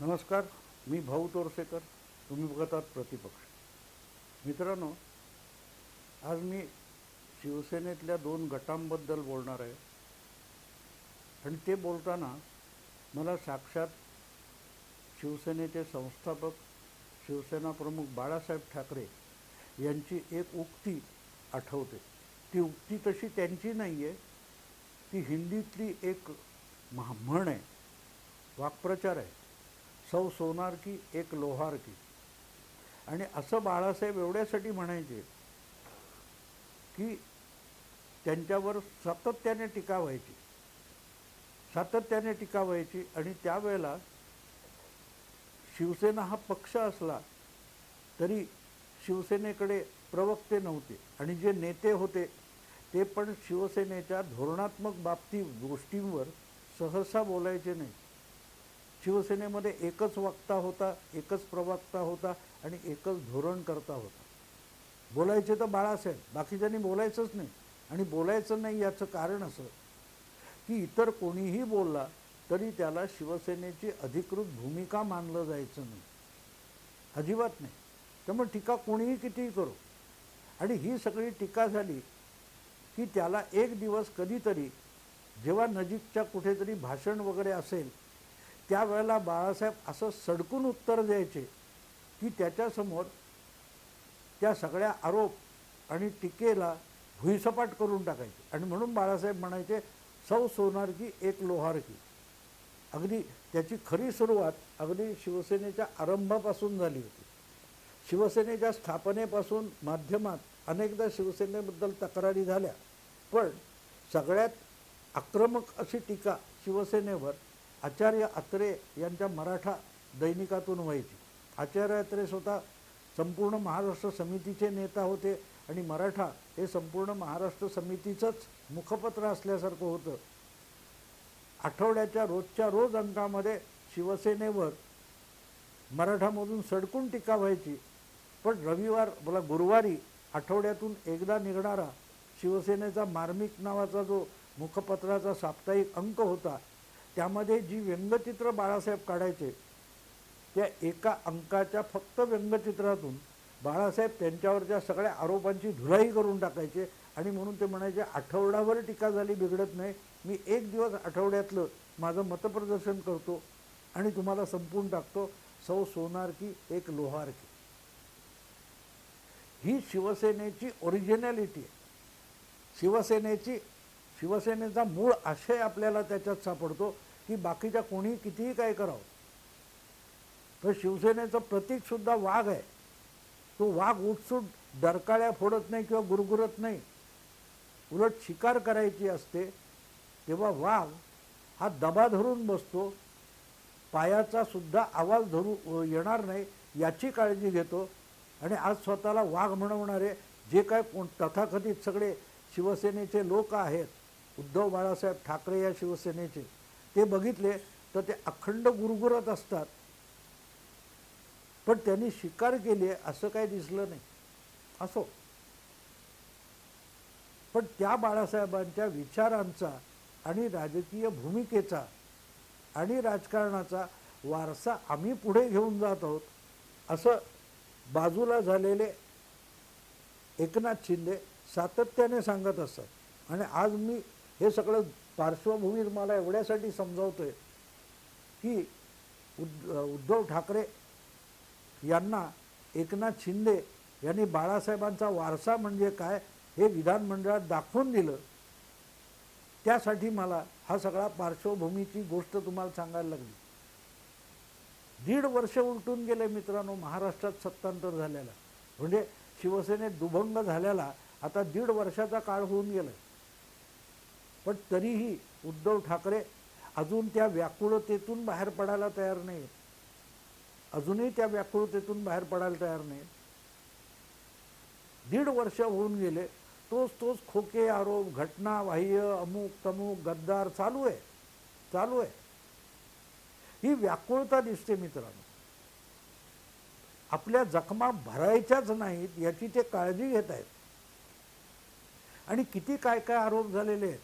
नमस्कार, मी भाऊ तोरसेकर. तुम्ही बघत आहात प्रतिपक्ष. मित्रांनो, आज मी शिवसेनेतल्या 2 गटांबद्दल बोलणार आहे. आणि ते बोलताना मला साक्षात शिवसेनेचे संस्थापक शिवसेना प्रमुख बाळासाहेब ठाकरे यांची एक उक्ती आठवते. ती उक्ती तशी त्यांची नाही आहे, ती हिंदीतली एक म्हण आहे, वाक्प्रचार आहे. सौ सोनार की एक लोहार की. आणि असं बाळासाहेब एवढ्यासाठी म्हणायचे की त्यांच्यावर सातत्याने टीका व्हायची आणि त्यावेळेला शिवसेना हा पक्ष असला तरी शिवसेनेकडे प्रवक्ते नव्हते आणि जे नेते होते ते पण शिवसेनेच्या धोरणात्मक गोष्टींवर सहसा बोलायचे नाही. शिवसेनेमध्ये एकच वक्ता होता, एकच प्रवक्ता होता आणि एकच धोरणकर्ता होता. बोलायचे तर बाळासाहेब, बाकीच्यांनी बोलायचंच नाही. आणि बोलायचं नाही याचं कारण असं की इतर कोणीही बोलला तरी त्याला शिवसेनेची अधिकृत भूमिका मानलं जायचं नाही, अजिबात नाही. त्यामुळे टीका कोणीही कितीही करो. आणि ही सगळी टीका झाली की त्याला एक दिवस कधीतरी जेव्हा नजीकच्या कुठेतरी भाषण वगैरे असेल त्यावेळेला बाळासाहेब असं सडकून उत्तर द्यायचे की त्याच्यासमोर त्या सगळ्या आरोप आणि टीकेला भुईसपाट करून टाकायचे. आणि म्हणून बाळासाहेब म्हणायचे, सौ सोनार की एक लोहार की. अगदी त्याची खरी सुरुवात अगदी शिवसेनेच्या आरंभापासून झाली होती. शिवसेनेच्या स्थापनेपासून माध्यमात अनेकदा शिवसेनेबद्दल तक्रारी झाल्या, पण सगळ्यात आक्रमक अशी टीका शिवसेनेवर आचार्य अत्रे यांच्या मराठा दैनिकातून व्हायची. आचार्य अत्रे स्वतः संपूर्ण महाराष्ट्र समितीचे नेता होते आणि मराठा हे संपूर्ण महाराष्ट्र समितीचंच मुखपत्र असल्यासारखं होतं. आठवड्याच्या रोजच्या रोज अंकामध्ये शिवसेनेवर मराठामधून सडकून टीका व्हायची. पण गुरुवारी आठवड्यातून एकदा निघणारा शिवसेनेचा मार्मिक नावाचा जो मुखपत्राचा साप्ताहिक अंक होता त्यामध्ये जी व्यंगचित्र बाळासाहेब काढायचे त्या एका अंकाच्या फक्त व्यंगचित्रातून बाळासाहेब त्यांच्यावरच्या सगळ्या आरोपांची धुलाई करून टाकायचे. आणि म्हणून ते म्हणायचे, आठवडाभर टीका झाली बिघडत नाही, मी एक दिवस आठवड्यातलं माझं मतप्रदर्शन करतो आणि तुम्हाला संपवून टाकतो. सौ सोनार की एक लोहार की. ही शिवसेनेची ओरिजिनॅलिटी आहे. शिवसेनेचा मूळ आशय आपल्याला त्याच्यात सापडतो की बाकीच्या कोणी कितीही काय करावं, तर शिवसेनेचं प्रतीक सुद्धा वाघ आहे. तो वाघ उठसूट डरकाळ्या फोडत नाही किंवा गुरगुरत नाही. उलट शिकार करायची असते तेव्हा वाघ हा दबा धरून बसतो, पायाचा सुद्धा आवाज येणार नाही याची काळजी घेतो. आणि आज स्वतःला वाघ म्हणवणारे जे काय तथाकथित सगळे शिवसेनेचे लोक आहेत, उद्धव बाळासाहेब ठाकरे या शिवसेनेचे, ते बघितले तर ते अखंड गुरगुरत असतात. पण त्यांनी शिकार केली असं काही दिसलं नाही. असो, पण त्या बाळासाहेबांच्या विचारांचा आणि राजकीय भूमिकेचा आणि राजकारणाचा वारसा आम्ही पुढे घेऊन जात आहोत असं बाजूला झालेले एकनाथ शिंदे सातत्याने सांगत असतात. आणि आज मी हे सगळं पार्श्वभूमी मला एवढ्यासाठी समजावतोय की उद्धव ठाकरे यांना एकनाथ शिंदे यांनी बाळासाहेबांचा वारसा म्हणजे काय हे विधानमंडळात दाखवून दिलं. त्यासाठी मला हा सगळा पार्श्वभूमीची गोष्ट तुम्हाला सांगायला लागली. 1.5 वर्ष उलटून गेले मित्रांनो महाराष्ट्रात सत्तांतर झाल्याला. म्हणजे शिवसेनेत दुभंग झाल्याला आता 1.5 वर्षाचा काळ होऊन गेला. पण तरीही उद्धव ठाकरे अजून त्या व्याकुळतेतून बाहेर पडायला तयार नाही. अजूनही त्या व्याकुळतेतून बाहेर पडायला तयार नाही. 1.5 वर्ष होऊन गेले, तोच खोके आरोप, घटना बाह्य, अमुक तमुक, गद्दार चालू आहे. ही व्याकुळता दिसते मित्रांनो. आपल्या जखमा भरायच्याच नाहीत याची ते काळजी घेत आहेत. आणि किती काय काय आरोप झालेले आहेत.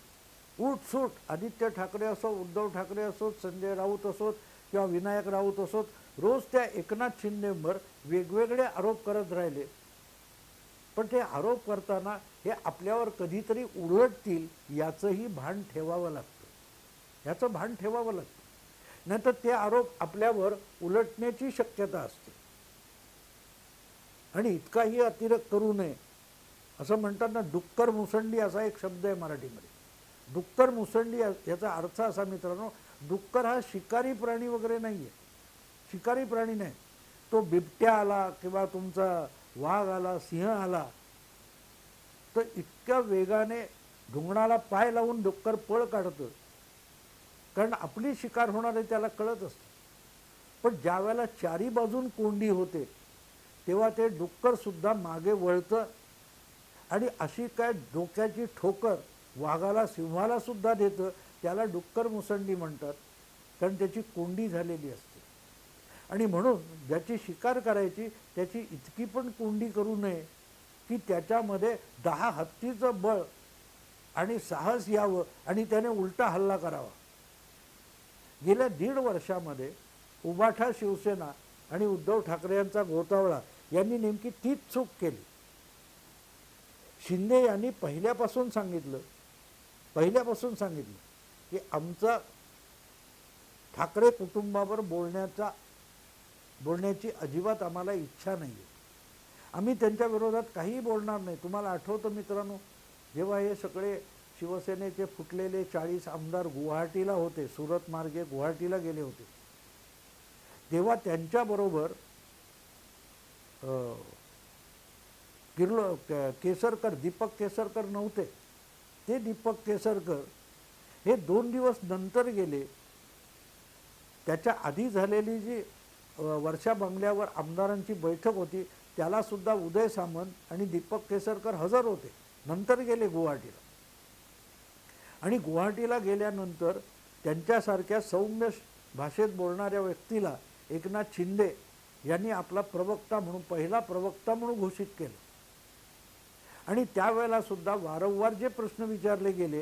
उठसूट आदित्य ठाकरे असो, उद्धव ठाकरे असोत, संजय राऊत असोत, किंवा विनायक राऊत असोत, रोज त्या एकनाथ शिंदेवर वेगवेगळे आरोप करत राहिले. पण ते आरोप करताना हे आपल्यावर कधीतरी उलटतील याचंही भान ठेवावं लागतं, याचं भान ठेवावं लागतं. नाहीतर ते आरोप आपल्यावर उलटण्याची शक्यता असते. आणि इतकाही अतिरेक करू नये. असं म्हणतात ना, डुक्कर मुसंडी असा एक शब्द आहे मराठीमध्ये. डुक्कर मुसंडी याचा अर्थ असा मित्रांनो, डुक्कर हा शिकारी प्राणी वगैरे नाही आहे, शिकारी प्राणी नाही. तो बिबट्या आला किंवा तुमचा वाघ आला, सिंह आला, तर इतक्या वेगाने ढुंगणाला पाय लावून डुक्कर पळ काढतं, कारण आपली शिकार होणार आहे त्याला कळत असतं. पण ज्या वेळेला चारी बाजून कोंडी होते तेव्हा ते डुक्कर सुद्धा मागे वळतं आणि अशी काय डोक्याची ठोकर वाघाला सिंहाला सुद्धा देतं. त्याला डुक्कर मुसंडी म्हणतात, कारण त्याची कोंडी झालेली असते. आणि म्हणून ज्याची शिकार करायची त्याची इतकी पण कोंडी करू नये की त्याच्यामध्ये 10 हत्तीचं बळ आणि साहस यावं आणि त्याने उलटा हल्ला करावा. गेल्या 1.5 वर्षामध्ये उबाठा शिवसेना आणि उद्धव ठाकरे यांचा गोतावळा यांनी नेमकी तीच चूक केली. शिंदे यांनी पहिल्यापासून सांगितलं की आमचा ठाकरे कुटुंबावर बोलण्याची अजिबात आम्हाला इच्छा नाही आहे. आम्ही त्यांच्या विरोधात काहीही बोलणार नाही. तुम्हाला आठवतं मित्रांनो, जेव्हा हे सगळे शिवसेनेचे फुटलेले 40 आमदार गुवाहाटीला होते, सुरत मार्गे गुवाहाटीला गेले होते, तेव्हा त्यांच्याबरोबर केसरकर, दीपक केसरकर नव्हते. ते दीपक केसरकर हे 2 दिवस नंतर गेले. त्याच्या आधी झालेली जी वर्षा बंगल्यावर आमदारांची बैठक होती त्याला सुद्धा उदय सामंत आणि दीपक केसरकर हजर होते. नंतर गेले गुवाहाटीला. आणि गुवाहाटीला गेल्यानंतर त्यांच्यासारख्या सौम्य भाषेत बोलणाऱ्या व्यक्तीला एकनाथ शिंदे यांनी आपला प्रवक्ता म्हणून, पहिला प्रवक्ता म्हणून घोषित केलं. आणि त्यावेळेला सुद्धा वारंवार जे प्रश्न विचारले गेले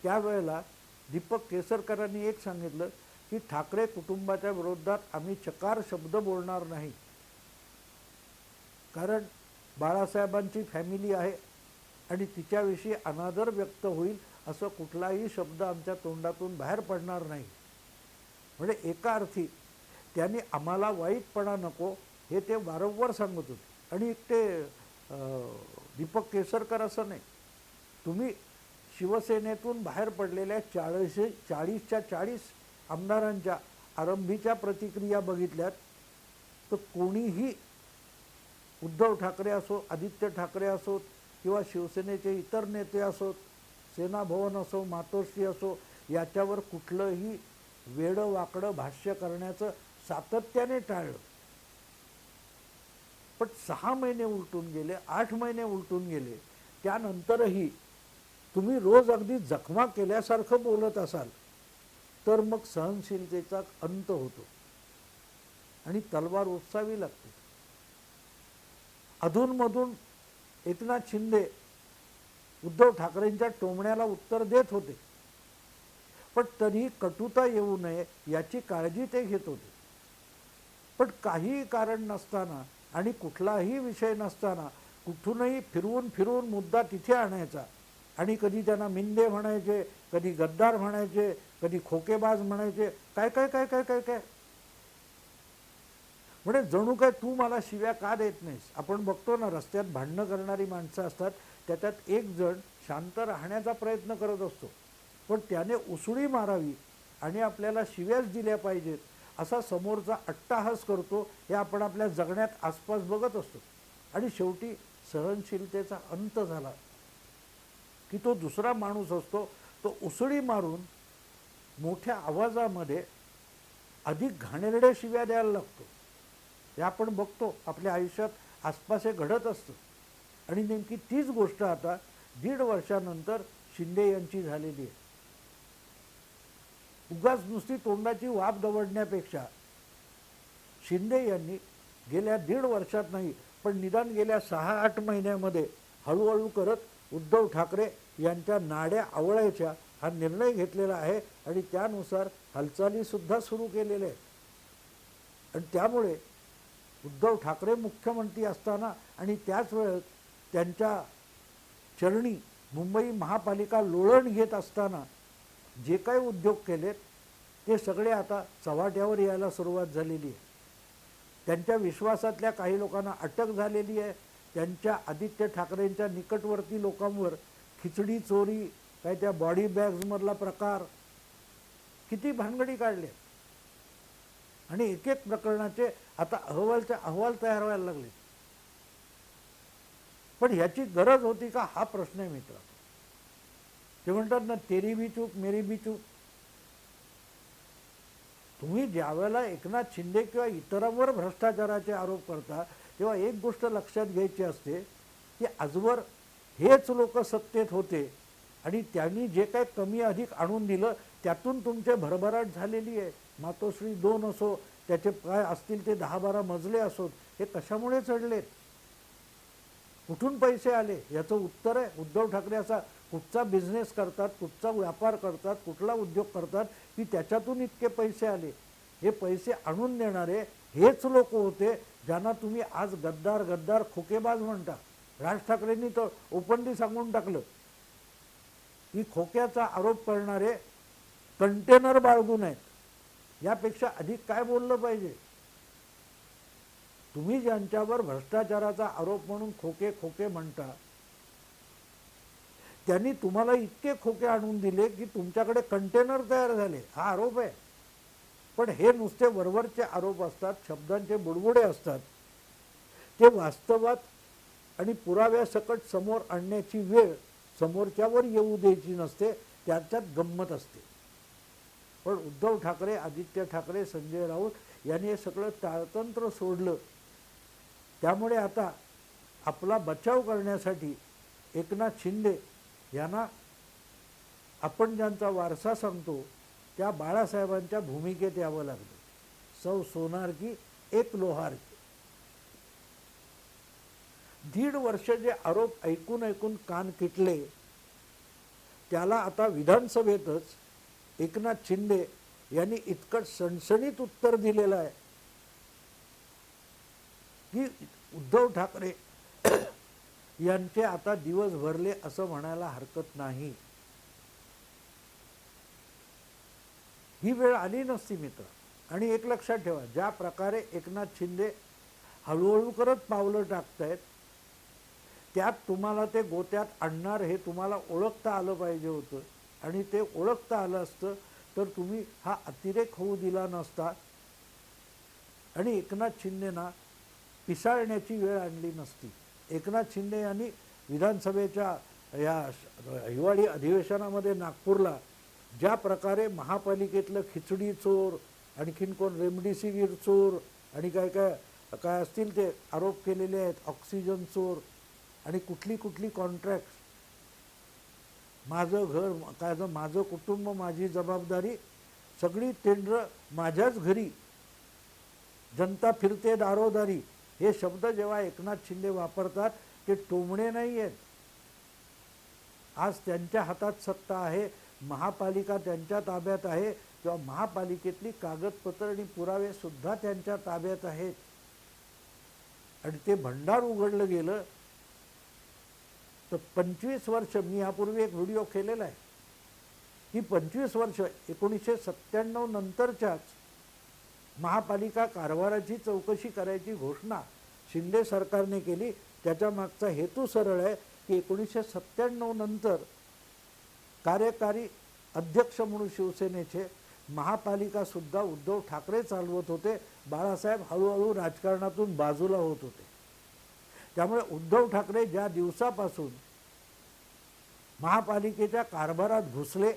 त्यावेळेला दीपक केसरकरांनी एक सांगितलं की ठाकरे कुटुंबाच्या विरोधात आम्ही चकार शब्द बोलणार नाही, कारण बाळासाहेबांची फॅमिली आहे आणि तिच्याविषयी अनादर व्यक्त होईल असं कुठलाही शब्द आमच्या तोंडातून बाहेर पडणार नाही. म्हणजे एका अर्थी त्यांनी आम्हाला वाईटपणा नको हे ते वारंवार सांगत होते. आणि ते दीपक केसरकर असं नाही, तुम्ही शिवसेनेतून बाहेर पडलेल्या 40च्या 40 आमदारांच्या आरंभीच्या प्रतिक्रिया बघितल्यात तर कोणीही, उद्धव ठाकरे असो, आदित्य ठाकरे असोत किंवा शिवसेनेचे इतर नेते असोत, सेना भवन असो, मातोश्री असो, याच्यावर कुठलंही वेडं वाकडं भाष्य करण्याचं सातत्याने टाळलं. पण 6 महिने उलटून गेले, 8 महिने उलटून गेले, त्यानंतरही तुम्ही रोज अगदी जखमा केल्यासारखं बोलत असाल तर मग सहनशीलतेचा अंत होतो आणि तलवार उपसावी लागते. अधूनमधून एकनाथ शिंदे उद्धव ठाकरेंच्या टोमण्याला उत्तर देत होते, पण तरीही कटुता येऊ नये याची काळजी ते घेत होते. पण काही कारण नसताना आणि कुठलाही विषय नसताना कुठूनही फिरवून फिरवून मुद्दा तिथे आणायचा आणि कधी त्यांना मिंदे म्हणायचे, कधी गद्दार म्हणायचे, कधी खोकेबाज म्हणायचे, काय काय काय काय काय काय म्हणजे जणू काय तू मला शिव्या का देत नाहीस. आपण बघतो ना, रस्त्यात भांडणं करणारी माणसं असतात, त्याच्यात एक जण शांत राहण्याचा प्रयत्न करत असतो, पण त्याने उसळी मारावी आणि आपल्याला शिव्याच दिल्या पाहिजेत असा समोरचा अट्टाहास करतो. हे आपण आपल्या जगण्यात आसपास बघत असतो. आणि शेवटी सहनशीलतेचा अंत झाला की तो दुसरा माणूस असतो, तो उसळी मारून मोठ्या आवाजामध्ये अधिक घाणेरड्या शिव्या द्यायला लागतो. हे आपण बघतो, आपल्या आयुष्यात आसपास हे घडत असतं. आणि नेमकी तीच गोष्ट आता 1.5 वर्षानंतर शिंदे यांची झालेली आहे. उगाच नुसती तोंडाची वाफ दवडण्यापेक्षा शिंदे यांनी गेल्या 1.5 वर्षात नाही पण निदान गेल्या 6-8 महिन्यामध्ये हळूहळू करत उद्धव ठाकरे यांच्या नाड्या आवळायच्या हा निर्णय घेतलेला आहे आणि त्यानुसार हालचालीसुद्धा सुरू केलेल्या आहेत. आणि त्यामुळे उद्धव ठाकरे मुख्यमंत्री असताना आणि त्याच वेळेस त्यांच्या चरणी मुंबई महापालिका लोळण घेत असताना जे काही उद्योग केलेत ते सगळे आता चव्हाट्यावर यायला सुरुवात झालेली आहे. त्यांच्या विश्वासातल्या काही लोकांना अटक झालेली आहे. त्यांच्या आदित्य ठाकरेंच्या निकटवर्ती लोकांवर खिचडी चोरी, काय त्या बॉडी बॅग्समधला प्रकार, किती भानगडी काढले आणि एक एक प्रकरणाचे आता अहवाल तयार व्हायला लागले. पण ह्याची गरज होती का हा प्रश्न आहे मित्र. ते म्हणतात ना, तेरी भी चूक मेरी भी चूक. तुम्ही ज्यावेळेला एकनाथ शिंदे किंवा इतरांवर भ्रष्टाचाराचे आरोप करता तेव्हा एक गोष्ट लक्षात घ्यायची असते की आजवर हेच लोक सत्तेत होते आणि त्यांनी जे काही कमी अधिक आणून दिलं त्यातून तुमचे भरभराट झालेली आहे. मातोश्री 2 असो, त्याचे काय असतील ते 10-12 मजले असोत, हे कशामुळे चढलेत, कुठून पैसे आले, याचं उत्तर आहे उद्धव ठाकरे असा कुठचा बिझनेस करतात, कुठचा व्यापार करतात, कुठला उद्योग करतात की त्याच्यातून इतके पैसे आले. हे पैसे आणून देणारे हेच लोक होते ज्यांना तुम्ही आज गद्दार गद्दार खोकेबाज म्हणता. राज ठाकरेंनी तर ओपनली सांगून टाकलं की खोक्याचा आरोप करणारे कंटेनर बाळगून आहेत. यापेक्षा अधिक काय बोललं पाहिजे. तुम्ही ज्यांच्यावर भ्रष्टाचाराचा आरोप म्हणून खोके खोके म्हणता त्यांनी तुम्हाला इतके खोके आणून दिले की तुमच्याकडे कंटेनर तयार झाले, हा आरोप आहे. पण हे नुसते वरवरचे आरोप असतात, शब्दांचे बुडबुडे असतात. ते वास्तवात आणि पुराव्यासकट समोर आणण्याची वेळ समोरच्यावर येऊ द्यायची नसते, त्याच्यात गंमत असते. पण उद्धव ठाकरे, आदित्य ठाकरे, संजय राऊत यांनी हे सगळं ताळतंत्र सोडलं. त्यामुळे आता आपला बचाव करण्यासाठी एकनाथ शिंदे यांना आपण ज्यांचा वारसा सांगतो त्या बाळासाहेबांच्या भूमिकेत यावं लागलं. सौ सोनार की एक लोहार की. 1.5 वर्ष जे आरोप ऐकून ऐकून कान किटले त्याला आता विधानसभेतच एकनाथ शिंदे यांनी इतकं सणसणीत उत्तर दिलेलं आहे की उद्धव ठाकरे यांचे आता दिवस भरले असं म्हणायला हरकत नाही. ही वेळ आली नसती मित्र. आणि एक लक्षात ठेवा, ज्या प्रकारे एकनाथ शिंदे हळूहळू करत पावलं टाकतायत त्यात तुम्हाला ते गोत्यात आणणार हे तुम्हाला ओळखता आलं पाहिजे होतं. आणि ते ओळखता आलं असतं तर तुम्ही हा अतिरेक होऊ दिला नसता आणि एकनाथ शिंदेना पिसाळण्याची वेळ आणली नसती. एकनाथ शिंदे यांनी विधानसभेच्या या हिवाळी अधिवेशनामध्ये नागपूरला ज्या प्रकारे महापालिकेतलं खिचडी चोर, आणखीन कोण रेमडेसिवीर चोर आणि काय काय काय असतील ते आरोप केलेले आहेत, ऑक्सिजन चोर आणि कुठली कुठली कॉन्ट्रॅक्ट, माझं घर काय, माझं कुटुंब माझी जबाबदारी, सगळी टेंडर माझ्याच घरी, जनता फिरते दारोदारी, हे शब्द जेव्हा एकनाथ शिंदे वापरतात ते टोमणे नाही आहेत. आज त्यांच्या हातात सत्ता आहे, महापालिका त्यांच्या ताब्यात आहे किंवा महापालिकेतली कागदपत्र आणि पुरावे सुद्धा त्यांच्या ताब्यात आहेत. आणि ते भंडार उघडलं गेलं तर 25 वर्ष, मी यापूर्वी एक व्हिडिओ केलेला आहे की 25 वर्ष 1997 नंतरच्याच महापालिका कारभाराची चौकशी करायची घोषणा शिंदे सरकारने केली. त्याच्या मागचा हेतू सरळ आहे की 1997 नंतर कार्यकारी अध्यक्ष म्हणून शिवसेनेचे महापालिका सुद्धा उद्धव ठाकरे चालवत होते. बाळासाहेब हळूहळू राजकारणातून बाजूला होत होते. त्यामुळे उद्धव ठाकरे ज्या दिवसापासून महापालिकेच्या कारभारात घुसले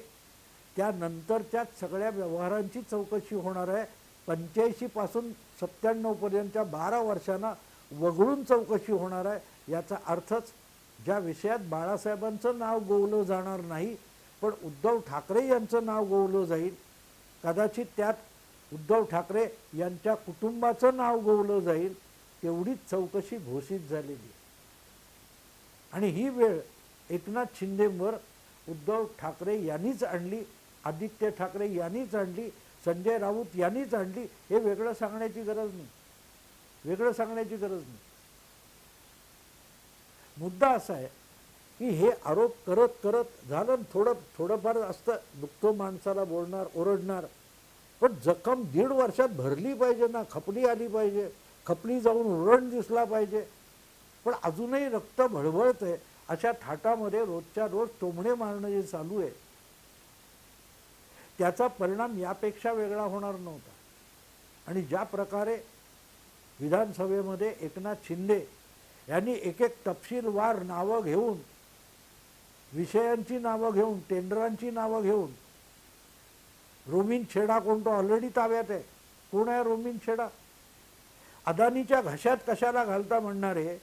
त्यानंतरच्याच सगळ्या व्यवहारांची चौकशी होणार आहे. 85 पासून 97 पर्यंतच्या 12 वर्षांना वगळून चौकशी होणार आहे. याचा अर्थच ज्या विषयात बाळासाहेबांचं नाव गोवलं जाणार नाही पण उद्धव ठाकरे यांचं नाव गोवलं जाईल, कदाचित त्यात उद्धव ठाकरे यांच्या कुटुंबाचं नाव गोवलं जाईल, तेवढीच चौकशी घोषित झालेली. आणि ही वेळ एकनाथ शिंदेवर उद्धव ठाकरे यांनीच आणली, आदित्य ठाकरे यांनीच आणली, संजय राऊत यांनीच आणली, हे वेगळं सांगण्याची गरज नाही, वेगळं सांगण्याची गरज नाही. मुद्दा असा आहे की हे आरोप करत करत झालं, थोडंफार असतं, दुखतो माणसाला, बोलणार, ओरडणार, पण जखम 1.5 वर्षात भरली पाहिजे ना, खपली आली पाहिजे, खपली जाऊन उरण दिसला पाहिजे. पण अजूनही रक्त भळभळतंय. अशा थाटामध्ये रोजच्या रोज टोमणे मारणं जे चालू आहे, त्याचा परिणाम यापेक्षा वेगळा होणार नव्हता. आणि ज्या प्रकारे विधानसभेमध्ये एकनाथ शिंदे यांनी एक एक तपशीलवार नावं घेऊन, विषयांची नावं घेऊन, टेंडरांची नावं घेऊन, रोमिन छेडा कोण, तो ऑलरेडी ताब्यात आहे. कोण आहे रोमिन छेडा? अदानीच्या घशात कशाला घालता म्हणणारे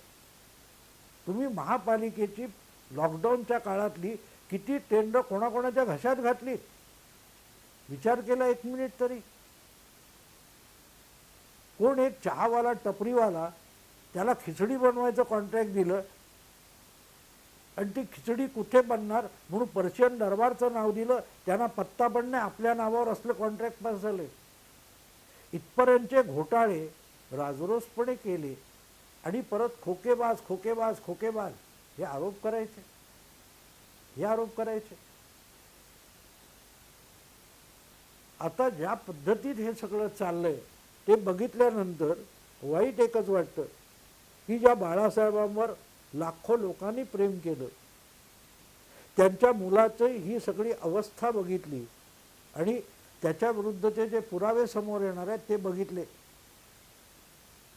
तुम्ही. महापालिकेची लॉकडाऊनच्या काळातली किती टेंडर कोणाकोणाच्या घशात घातली, विचार केला 1 मिनिट तरी? कोण एक चहावाला, टपरीवाला, त्याला खिचडी बनवायचं कॉन्ट्रॅक्ट दिलं आणि ती खिचडी कुठे बनणार म्हणून पर्शियन दरबारचं नाव दिलं, त्यांना पत्ता पण नाही, आपल्या नावावर असलं कॉन्ट्रॅक्ट पास झाले. इथपर्यंतचे घोटाळे राजरोसपणे केले आणि परत खोकेबाज खोकेबाज खोकेबाज हे आरोप करायचे, हे आरोप करायचे. आता ज्या पद्धतीत हे सगळं चाललंय ते बघितल्यानंतर वाईट एकच वाटतं की ज्या बाळासाहेबांवर लाखो लोकांनी प्रेम केलं, त्यांच्या मुलाचं ही सगळी अवस्था बघितली आणि त्याच्या विरुद्धचे जे पुरावे समोर येणार आहेत ते बघितले,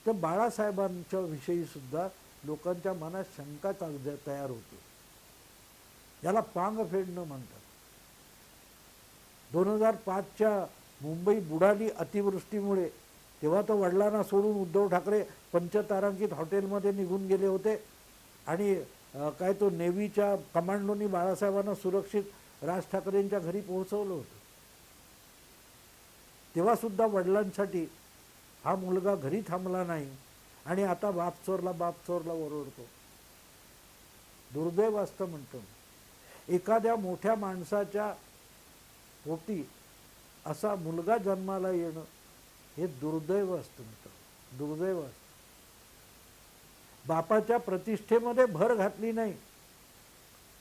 तर बाळासाहेबांच्या विषयी सुद्धा लोकांच्या मनात शंका तयार होते. याला पांग फेडणं म्हणतात. 2005च्या मुंबई बुडाली अतिवृष्टीमुळे, तेव्हा तर वडिलांना सोडून उद्धव ठाकरे पंचतारांकित हॉटेलमध्ये निघून गेले होते आणि काय तो नेव्हीच्या कमांडोनी बाळासाहेबांना सुरक्षित राज ठाकरेंच्या घरी पोहोचवलं होतं. तेव्हा सुद्धा वडिलांसाठी हा मुलगा घरी थांबला नाही आणि आता बाप चोरला ओरडतो. दुर्दैव असतं म्हणतो. एखाद्या मोठ्या माणसाच्या पोटी असा मुलगा जन्माला येणं हे दुर्दैव असतं मित्र, दुर्दैव असतं. बापाच्या प्रतिष्ठेमध्ये भर घातली नाही,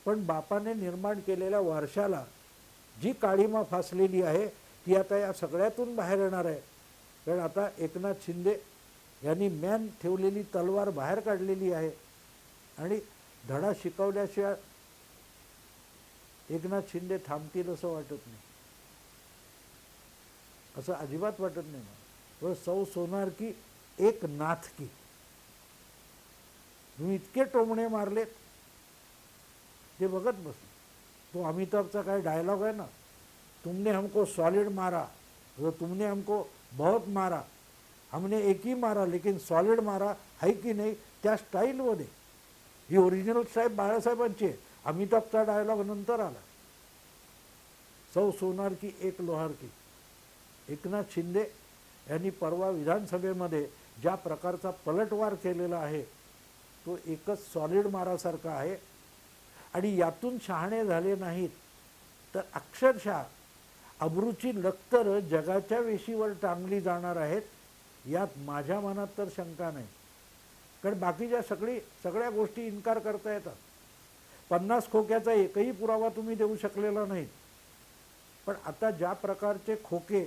पण बापाने निर्माण केलेल्या वारशाला जी काळीमा फासलेली आहे ती आता या सगळ्यातून बाहेर येणार आहे. कारण आता एकनाथ शिंदे यांनी मॅन ठेवलेली तलवार बाहेर काढलेली आहे आणि धडा शिकवल्याशिवाय एकनाथ शिंदे थांबतील असं वाटत नाही, असं अजिबात वाटत नाही मला. सौ सोनार की एक नाथ की, तुम्ही इतके टोमणे मारलेत ते बघत बसले. तो अमिताभचा काय डायलॉग आहे ना, तुमने हमको सॉलिड मारा, तुमने हमको बहुत मारा, हमने एक ही मारा लेकिन सॉलिड मारा, है की नाही, त्या स्टाईलमध्ये. ही ओरिजिनल साहेब बाळासाहेबांची आहे. अमिताभचा डायलॉग नंतर आला. सौ सोनार की एक लोहार की. एकनाथ शिंदे यांनी परवा विधानसभेमध्ये ज्या प्रकारचा पलटवार केलेला आहे तो एकच सॉलिड मारासारखा आहे. आणि यातून शहाणे झाले नाहीत तर अक्षरशः अब्रूची लक्तर जगाच्या वेशीवर टांगली जाणार आहेत, यात माझ्या मनात तर शंका नाही. कारण बाकीच्या सगळ्या गोष्टी इन्कार करता येतात. 50 खोक्याचा एकही पुरावा तुम्ही देऊ शकलेला नाही. पण आता ज्या प्रकारचे खोके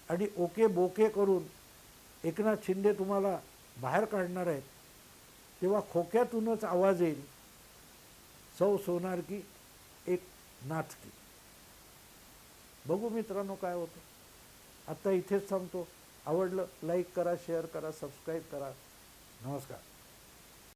आणि ओके बोके करून एकनाथ शिंदे तुम्हाला बाहेर काढणार आहेत, तेव्हा खोक्यातूनच आवाज येईल, सौ सोनार की एक नाथ की. बघू मित्रांनो काय होतं. आता इथेच थांबतो. आवडलं लाईक करा, शेअर करा, सबस्क्राईब करा. नमस्कार.